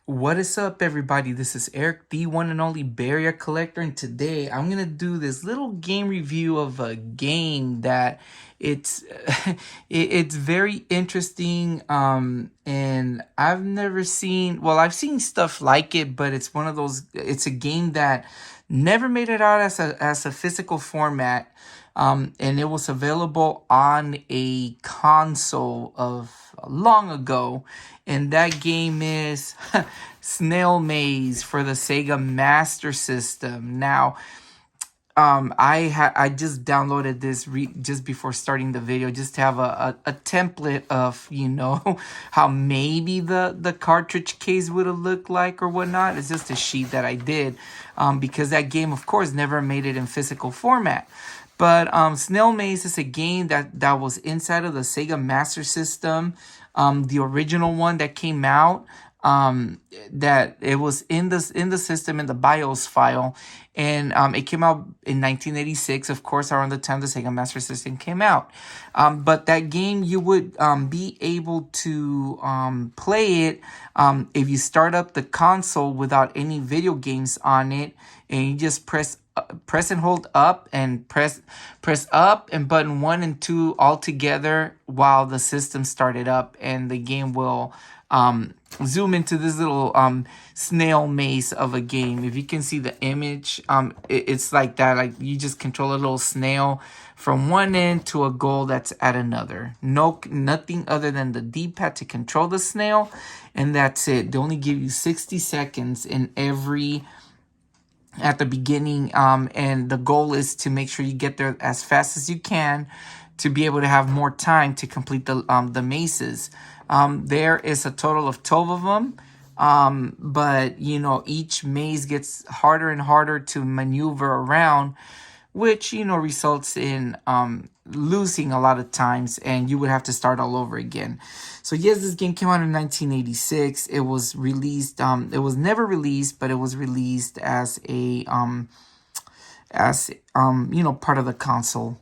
What is up, everybody? This is Eric, the one and only barrier collector, and today I'm gonna do this little game review of a game that it's it's very interesting. And I've never seen. Well, I've seen stuff like it, but it's one of those. It's a game that never made it out as a physical format. And it was available on a console of long ago, and that game is Snail Maze for the Sega Master System. Now, I just downloaded this just before starting the video, just to have a template of how maybe the cartridge case would have looked like or whatnot. It's just a sheet that I did, because that game, of course, never made it in physical format. But Snail Maze is a game that was inside of the Sega Master System, the original one that came out. That it was in the system, in the BIOS file, and it came out in 1986, of course, around the time the Sega Master System came out. But that game, you would be able to play it if you start up the console without any video games on it, and you just press and hold up, and press up and button 1 and 2 all together while the system started up, and the game will zoom into this little snail maze of a game. If you can see the image, it's like that. Like, you just control a little snail from one end to a goal that's at another. Nothing other than the D-pad to control the snail, and that's it. They only give you 60 seconds at the beginning, and the goal is to make sure you get there as fast as you can to be able to have more time to complete the mazes. There is a total of 12 of them, but each maze gets harder and harder to maneuver around, which results in losing a lot of times, and you would have to start all over again. So yes, this game came out in 1986. It was released. It was never released, but it was released as a part of the console.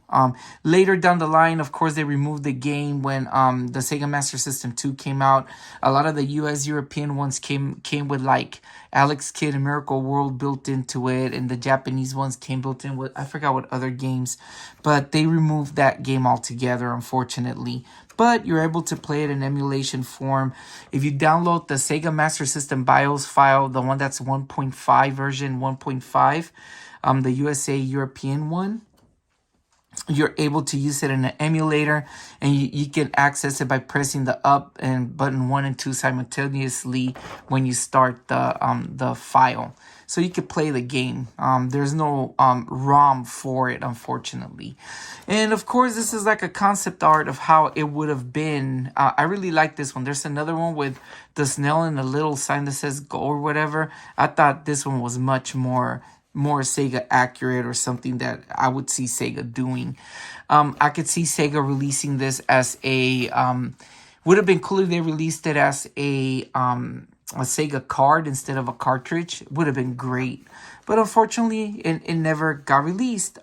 Later down the line, of course, they removed the game when the Sega Master System 2 came out. A lot of the US European ones came with like Alex Kidd and Miracle World built into it, and the Japanese ones came built in with, I forgot what other games, but they removed that game altogether, unfortunately. But you're able to play it in emulation form if you download the Sega Master System BIOS file, the one that's 1.5 version 1.5. The USA European one. You're able to use it in an emulator, and you can access it by pressing the up and button 1 and 2 simultaneously when you start the file. So you could play the game. There's no ROM for it, unfortunately. And of course, this is like a concept art of how it would have been. I really like this one. There's another one with the snail and a little sign that says go or whatever. I thought this one was much more Sega accurate, or something that I would see Sega doing. I could see Sega releasing this as a would have been cool if they released it as a Sega card instead of a cartridge. Would have been great, but unfortunately it never got released.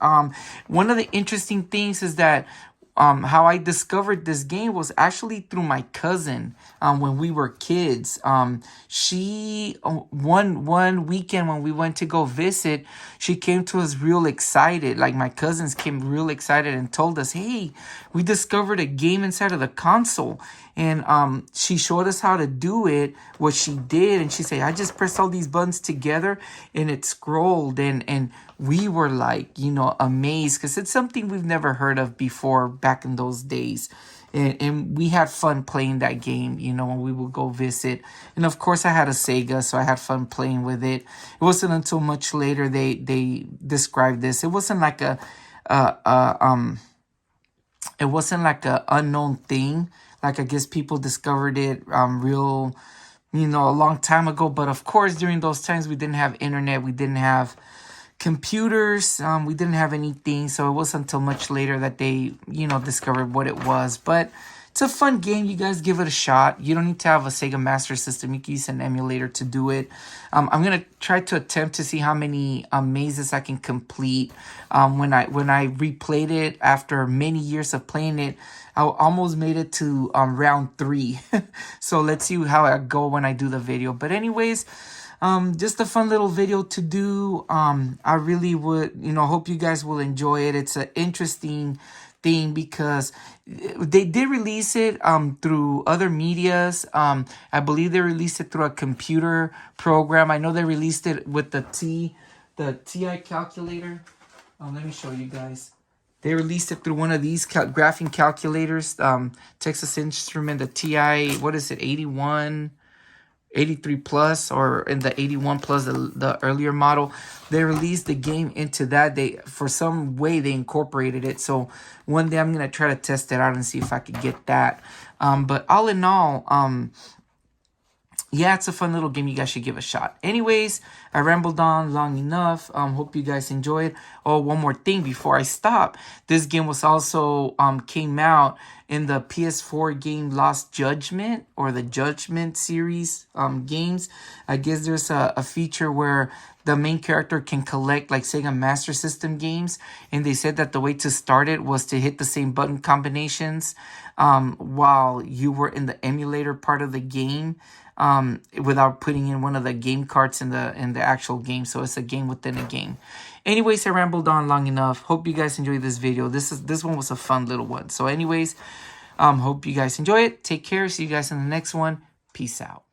One of the interesting things is that how I discovered this game was actually through my cousin. When we were kids, she one weekend when we went to go visit, she came to us real excited. Like, my cousins came real excited and told us, "Hey, we discovered a game inside of the console." And she showed us how to do it, what she did, and she said, "I just pressed all these buttons together, and it scrolled." And we were like, amazed, because it's something we've never heard of before back in those days. And we had fun playing that game, when we would go visit. And of course, I had a Sega, so I had fun playing with it. It wasn't until much later they described this. It wasn't like a unknown thing. Like, I guess people discovered it real, a long time ago. But of course, during those times, we didn't have internet. We didn't have computers. We didn't have anything. So it wasn't until much later that they, discovered what it was. But it's a fun game. You guys give it a shot. You don't need to have a Sega Master System. You can use an emulator to do it. I'm gonna try to attempt to see how many mazes I can complete. When I replayed it after many years of playing it, I almost made it to round 3. So let's see how I go when I do the video. But anyways, just a fun little video to do. I really would, hope you guys will enjoy it. It's an interesting thing because they did release it through other medias. I believe they released it through a computer program. I know they released it with the TI calculator. Let me show you guys. They released it through one of these graphing calculators, Texas Instrument, the TI, what is it, 83 plus, or in the 81 plus, the earlier model. They released the game into that. For some way they incorporated it. So one day I'm gonna try to test it out and see if I could get that. But all in all, yeah, it's a fun little game. You guys should give a shot. Anyways, I rambled on long enough. Hope you guys enjoyed. Oh, one more thing before I stop. This game was also came out in the PS4 game Lost Judgment, or the Judgment series games. I guess there's a feature where the main character can collect like Sega Master System games, and they said that the way to start it was to hit the same button combinations while you were in the emulator part of the game. Without putting in one of the game carts in the actual game. So it's a game within a game. Anyways, I rambled on long enough. Hope you guys enjoyed this video. This one was a fun little one. So anyways, hope you guys enjoy it. Take care. See you guys in the next one. Peace out.